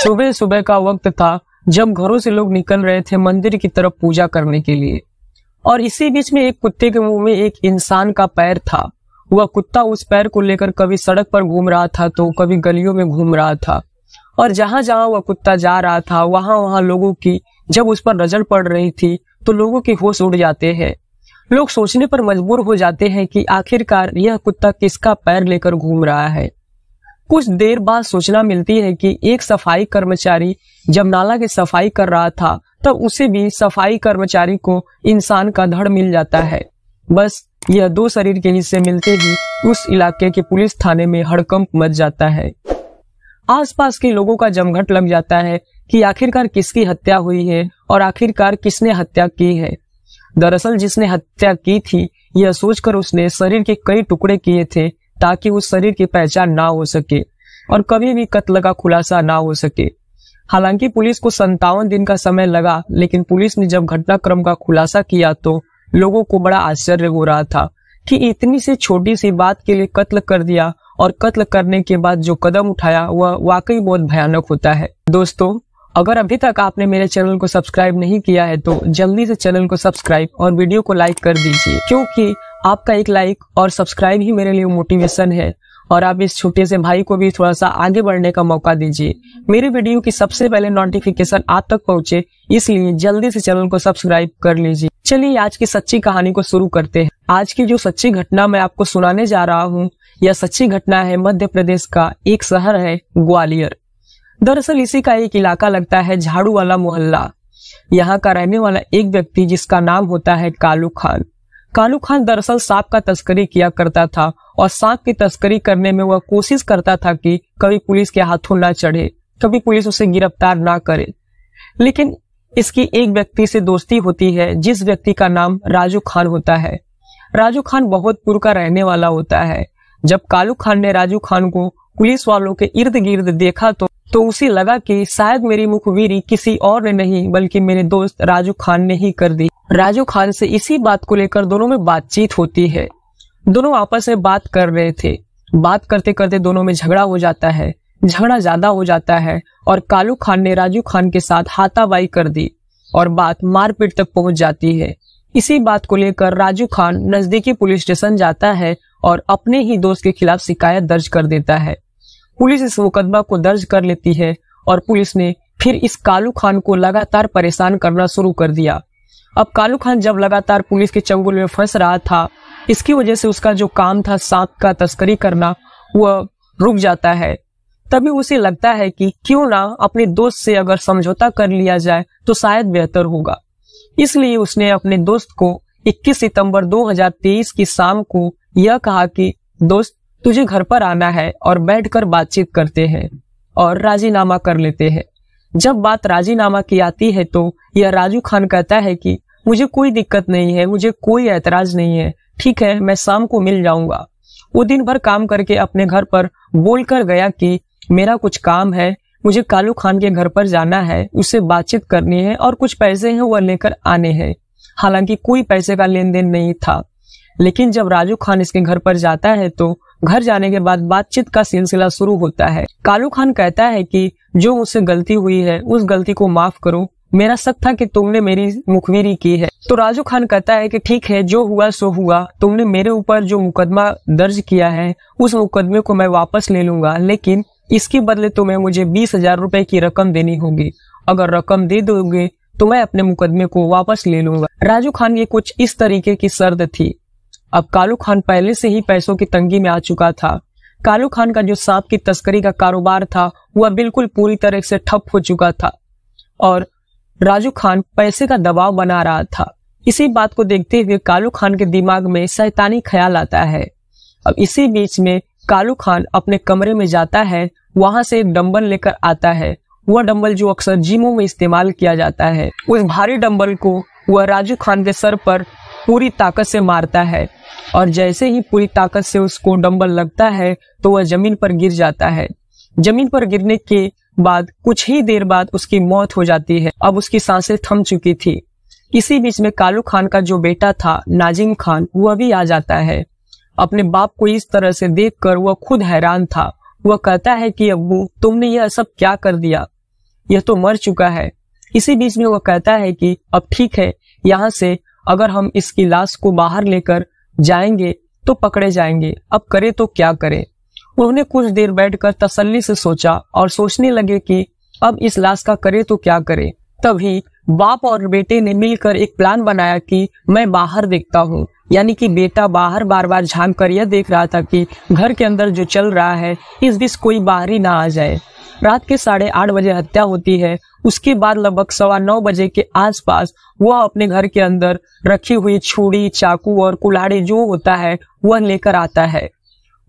सुबह सुबह का वक्त था जब घरों से लोग निकल रहे थे मंदिर की तरफ पूजा करने के लिए, और इसी बीच में एक कुत्ते के मुंह में एक इंसान का पैर था। वह कुत्ता उस पैर को लेकर कभी सड़क पर घूम रहा था तो कभी गलियों में घूम रहा था, और जहां जहां वह कुत्ता जा रहा था वहां वहां लोगों की जब उस पर नजर पड़ रही थी तो लोगों के होश उड़ जाते हैं। लोग सोचने पर मजबूर हो जाते हैं कि आखिरकार यह कुत्ता किसका पैर लेकर घूम रहा है। कुछ देर बाद सूचना मिलती है कि एक सफाई कर्मचारी जब नाला की सफाई कर रहा था तब उसे भी सफाई कर्मचारी को इंसान का धड़ मिल जाता है। बस यह दो शरीर के हिस्से मिलते ही उस इलाके के पुलिस थाने में हड़कंप मच जाता है। आसपास के लोगों का जमघट लग जाता है कि आखिरकार किसकी हत्या हुई है और आखिरकार किसने हत्या की है। दरअसल जिसने हत्या की थी यह सोचकर उसने शरीर के कई टुकड़े किए थे ताकि उस शरीर की पहचान ना हो सके और कभी भी कत्ल का खुलासा ना हो सके। हालांकि पुलिस को 57 दिन का समय लगा, लेकिन पुलिस ने जब घटनाक्रम का खुलासा किया तो लोगों को बड़ा आश्चर्य हो रहा था कि इतनी सी छोटी सी बात के लिए कत्ल कर दिया, और कत्ल करने के बाद जो कदम उठाया वह वाकई बहुत भयानक होता है। दोस्तों, अगर अभी तक आपने मेरे चैनल को सब्सक्राइब नहीं किया है तो जल्दी से चैनल को सब्सक्राइब और वीडियो को लाइक कर दीजिए, क्योंकि आपका एक लाइक और सब्सक्राइब ही मेरे लिए मोटिवेशन है, और आप इस छोटे से भाई को भी थोड़ा सा आगे बढ़ने का मौका दीजिए। मेरे वीडियो की सबसे पहले नोटिफिकेशन आप तक पहुंचे, इसलिए जल्दी से चैनल को सब्सक्राइब कर लीजिए। चलिए आज की सच्ची कहानी को शुरू करते हैं। आज की जो सच्ची घटना मैं आपको सुनाने जा रहा हूँ, यह सच्ची घटना है मध्य प्रदेश का एक शहर है ग्वालियर। दरअसल इसी का एक इलाका लगता है झाड़ू वाला मोहल्ला। यहाँ का रहने वाला एक व्यक्ति जिसका नाम होता है कालू खान। कालू खान दरअसल सांप का तस्करी किया करता था, और सांप की तस्करी करने में वह कोशिश करता था कि कभी पुलिस के हाथों ना चढ़े, कभी पुलिस उसे गिरफ्तार ना करे। लेकिन इसकी एक व्यक्ति से दोस्ती होती है जिस व्यक्ति का नाम राजू खान होता है। राजू खान बहुतपुर का रहने वाला होता है। जब कालू खान ने राजू खान को पुलिस वालों के इर्द गिर्द देखा तो उसे लगा कि शायद मेरी मुखबिरी किसी और ने नहीं बल्कि मेरे दोस्त राजू खान ने ही कर दी। राजू खान से इसी बात को लेकर दोनों में बातचीत होती है। दोनों आपस में बात कर रहे थे। बात करते करते दोनों में झगड़ा हो जाता है। झगड़ा ज्यादा हो जाता है और कालू खान ने राजू खान के साथ हाथापाई कर दी और बात मारपीट तक पहुंच जाती है। इसी बात को लेकर राजू खान नजदीकी पुलिस स्टेशन जाता है और अपने ही दोस्त के खिलाफ शिकायत दर्ज कर देता है। पुलिस इस मुकदमा को दर्ज कर लेती है और पुलिस ने फिर इस कालू खान को लगातार परेशान करना शुरू कर दिया। अब कालू खान जब लगातार पुलिस के चंगुल में फंस रहा था, इसकी वजह से उसका जो काम था सांप का तस्करी करना, वह रुक जाता है। तभी उसे लगता है कि क्यों ना अपने दोस्त से अगर समझौता कर लिया जाए तो शायद बेहतर होगा। इसलिए उसने अपने दोस्त को 21 सितंबर 2023 की शाम को यह कहा कि दोस्त तुझे घर पर आना है और बैठकर बातचीत करते हैं और राजीनामा कर लेते हैं। जब बात राजीनामा की आती है तो यह राजू खान कहता है कि मुझे कोई दिक्कत नहीं है, मुझे कोई ऐतराज नहीं है, ठीक है मैं शाम को मिल जाऊंगा। वो दिन भर काम करके अपने घर पर बोलकर गया कि मेरा कुछ काम है, मुझे कालू खान के घर पर जाना है, उससे बातचीत करनी है और कुछ पैसे हैं वह लेकर आने हैं। हालांकि कोई पैसे का लेन देन नहीं था। लेकिन जब राजू खान इसके घर पर जाता है तो घर जाने के बाद बातचीत का सिलसिला शुरू होता है। कालू खान कहता है कि जो मुझसे गलती हुई है उस गलती को माफ करो, मेरा शक था कि तुमने मेरी मुखबिरी की है। तो राजू खान कहता है कि ठीक है जो हुआ सो हुआ, तुमने मेरे ऊपर जो मुकदमा दर्ज किया है उस मुकदमे को मैं वापस ले लूंगा, लेकिन इसके बदले तुम्हें मुझे 20,000 रुपए की रकम देनी होगी। अगर रकम दे दोगे तो मैं अपने मुकदमे को वापस ले लूंगा। राजू खान ये कुछ इस तरीके की शर्त थी। अब कालू खान पहले से ही पैसों की तंगी में आ चुका था। कालू खान का जो सांप की तस्करी का कारोबार था वह बिल्कुल पूरी तरह से ठप हो चुका था और राजू खान पैसे का दबाव बना रहा था। इसी बात को देखते हुए कालू खान के दिमाग में शैतानी ख्याल आता है। अब इसी बीच में कालू खान अपने कमरे में जाता है, वहां से एक डंबल लेकर आता है। वह डंबल जो अक्सर जिमों में इस्तेमाल किया जाता है, उस भारी डंबल को वह राजू खान के सर पर पूरी ताकत से मारता है और जैसे ही पूरी ताकत से उसको डंबल लगता है तो वह जमीन पर गिर जाता है। जमीन पर गिरने के बाद कुछ ही देर बाद उसकी मौत हो जाती है। अब उसकी सांसें थम चुकी थी। इसी बीच में कालू खान का जो बेटा था नाजिम खान, वह भी आ जाता है। अपने बाप को इस तरह से देखकर वह खुद हैरान था। वह कहता है कि अब्बू तुमने यह सब क्या कर दिया। यह तो मर चुका है। इसी बीच में वह कहता है कि अब ठीक है, यहाँ से अगर हम इसकी लाश को बाहर लेकर जाएंगे तो पकड़े जाएंगे, अब करे तो क्या करें। उन्होंने कुछ देर बैठकर तसल्ली से सोचा और सोचने लगे कि अब इस लाश का करे तो क्या करे। तभी बाप और बेटे ने मिलकर एक प्लान बनाया कि मैं बाहर देखता हूँ, यानी कि बेटा बाहर बार बार झांक कर यह देख रहा था कि घर के अंदर जो चल रहा है इस बीच कोई बाहरी ना आ जाए। रात के 8:30 बजे हत्या होती है। उसके बाद लगभग 9:15 बजे के आसपास वह अपने घर के अंदर रखी हुई छुरी, चाकू और कुल्हाड़ी जो होता है वह लेकर आता है।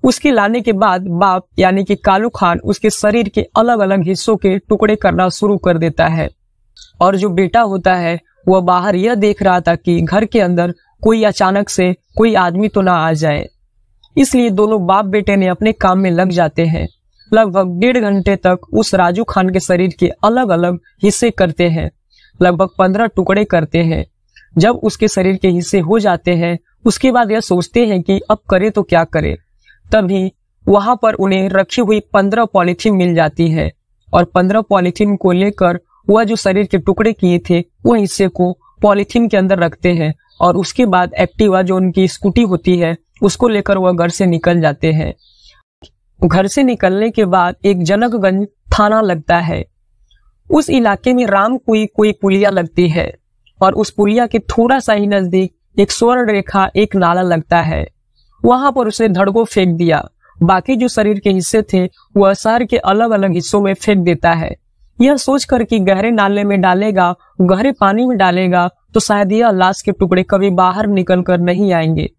उसके लाने के बाद बाप यानी कि कालू खान उसके शरीर के अलग अलग हिस्सों के टुकड़े करना शुरू कर देता है। और जो बेटा होता है वह बाहर यह देख रहा था कि घर के अंदर कोई अचानक से कोई आदमी तो ना आ जाए। इसलिए दोनों बाप बेटे ने अपने काम में लग जाते हैं। लगभग 1.5 घंटे तक उस राजू खान के शरीर के अलग अलग हिस्से करते हैं, लगभग 15 टुकड़े करते हैं। जब उसके शरीर के हिस्से हो जाते हैं उसके बाद यह सोचते हैं कि अब करे तो क्या करे। तभी वहां पर उन्हें रखी हुई 15 पॉलीथीन मिल जाती है और 15 पॉलीथीन को लेकर वह जो शरीर के टुकड़े किए थे वह हिस्से को पॉलीथीन के अंदर रखते हैं और उसके बाद एक्टिवा जो उनकी स्कूटी होती है उसको लेकर वह घर से निकल जाते हैं। घर से निकलने के बाद एक जनकगंज थाना लगता है। उस इलाके में रामकुई कोई पुलिया लगती है और उस पुलिया के थोड़ा सा ही नजदीक एक स्वर्ण रेखा एक नाला लगता है। वहां पर उसने धड़ को फेंक दिया। बाकी जो शरीर के हिस्से थे वह शहर के अलग अलग हिस्सों में फेंक देता है, यह सोचकर कि गहरे नाले में डालेगा, गहरे पानी में डालेगा तो शायद यह लाश के टुकड़े कभी बाहर निकल कर नहीं आएंगे।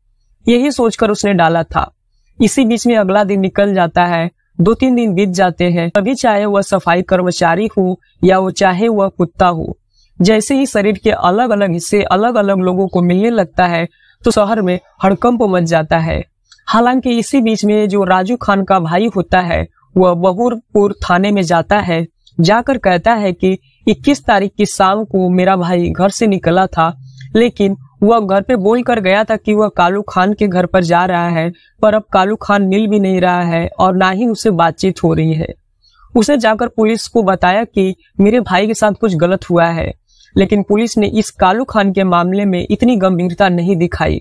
यही सोचकर उसने डाला था। इसी बीच में अगला दिन निकल जाता है। 2-3 दिन बीत जाते हैं। तभी चाहे वह सफाई कर्मचारी हो या वो चाहे वह कुत्ता हो, जैसे ही शरीर के अलग अलग हिस्से अलग अलग लोगों को मिलने लगता है तो शहर में हड़कंप मच जाता है। हालांकि इसी बीच में जो राजू खान का भाई होता है वह बहूरपुर थाने में जाता है। जाकर कहता है कि 21 तारीख की शाम को मेरा भाई घर से निकला था, लेकिन वह घर पे बोल कर गया था कि वह कालू खान के घर पर जा रहा है, पर अब कालू खान मिल भी नहीं रहा है और ना ही उससे बातचीत हो रही है। उसे जाकर पुलिस को बताया कि मेरे भाई के साथ कुछ गलत हुआ है, लेकिन पुलिस ने इस कालू खान के मामले में इतनी गंभीरता नहीं दिखाई।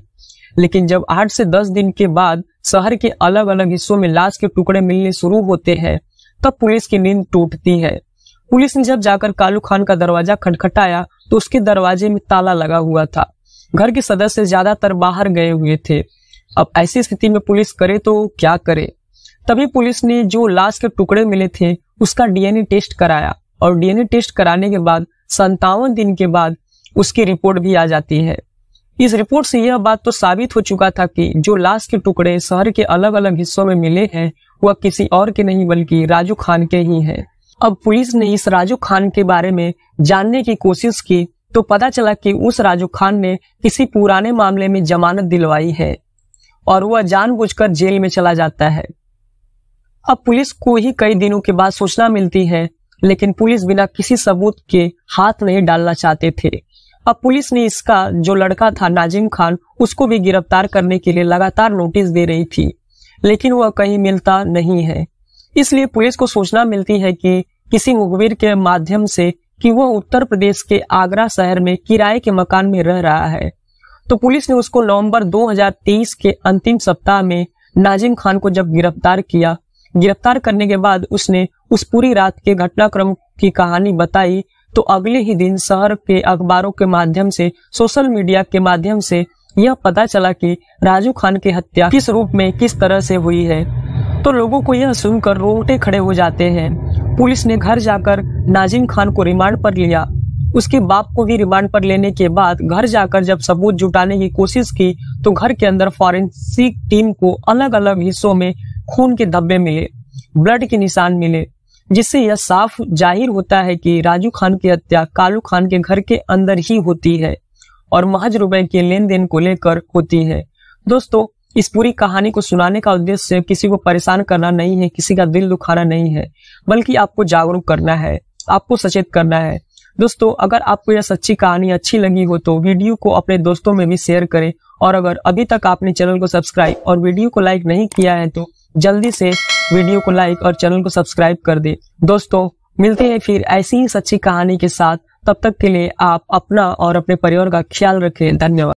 लेकिन जब 8 से 10 दिन के बाद शहर के अलग अलग हिस्सों में लाश के टुकड़े मिलने शुरू होते हैं तब पुलिस की नींद टूटती है। पुलिस ने जब जाकर कालू खान का दरवाजा खटखटाया तो उसके दरवाजे में ताला लगा हुआ था। घर के सदस्य ज्यादातर बाहर गए हुए थे। अब ऐसी स्थिति में पुलिस करे तो क्या करे। तभी पुलिस ने जो लाश के टुकड़े मिले थे उसका डीएनए टेस्ट कराया और डीएनए टेस्ट कराने के बाद 57 दिन के बाद उसकी रिपोर्ट भी आ जाती है। इस रिपोर्ट से यह बात तो साबित हो चुका था कि जो लाश के टुकड़े शहर के अलग अलग हिस्सों में मिले हैं वह किसी और के नहीं बल्कि राजू खान के ही हैं। अब पुलिस ने इस राजू खान के बारे में जानने की कोशिश की तो पता चला कि उस राजू खान ने किसी पुराने मामले में जमानत दिलवाई है और वह जानबूझकर जेल में चला जाता है। अब पुलिस को ही कई दिनों के बाद सूचना मिलती है, लेकिन पुलिस बिना किसी सबूत के हाथ नहीं डालना चाहते थे। अब पुलिस ने इसका जो लड़का था नाजिम खान उसको भी गिरफ्तार करने के लिए लगातार नोटिस दे रही थी, लेकिन वह कहीं मिलता नहीं है। इसलिए पुलिस को सूचना मिलती है कि किसी मुखबिर के माध्यम से कि वह उत्तर प्रदेश के आगरा शहर में किराए के मकान में रह रहा है। तो पुलिस ने उसको नवंबर 2023 के अंतिम सप्ताह में नाजिम खान को जब गिरफ्तार किया, गिरफ्तार करने के बाद उसने उस पूरी रात के घटनाक्रम की कहानी बताई। तो अगले ही दिन शहर के अखबारों के माध्यम से, सोशल मीडिया के माध्यम से यह पता चला कि राजू खान की हत्या किस रूप में किस तरह से हुई है। तो लोगों को यह सुनकर रोंगटे खड़े हो जाते हैं। पुलिस ने घर जाकर नाजिम खान को रिमांड पर लिया। उसके बाप को भी रिमांड पर लेने के बाद घर जाकर जब सबूत जुटाने की कोशिश की तो घर के अंदर फॉरेंसिक टीम को अलग अलग हिस्सों में खून के धब्बे मिले, ब्लड के निशान मिले, जिससे यह साफ जाहिर होता है कि राजू खान की हत्या कालू खान के घर के अंदर ही होती है और महज रुपए के लेन देन को लेकर होती है। दोस्तों, इस पूरी कहानी को सुनाने का उद्देश्य किसी को परेशान करना नहीं है, किसी का दिल दुखाना नहीं है, बल्कि आपको जागरूक करना है, आपको सचेत करना है। दोस्तों, अगर आपको यह सच्ची कहानी अच्छी लगी हो तो वीडियो को अपने दोस्तों में भी शेयर करें और अगर अभी तक आपने चैनल को सब्सक्राइब और वीडियो को लाइक नहीं किया है तो जल्दी से वीडियो को लाइक और चैनल को सब्सक्राइब कर दे। दोस्तों, मिलते हैं फिर ऐसी ही सच्ची कहानी के साथ। तब तक के लिए आप अपना और अपने परिवार का ख्याल रखें। धन्यवाद।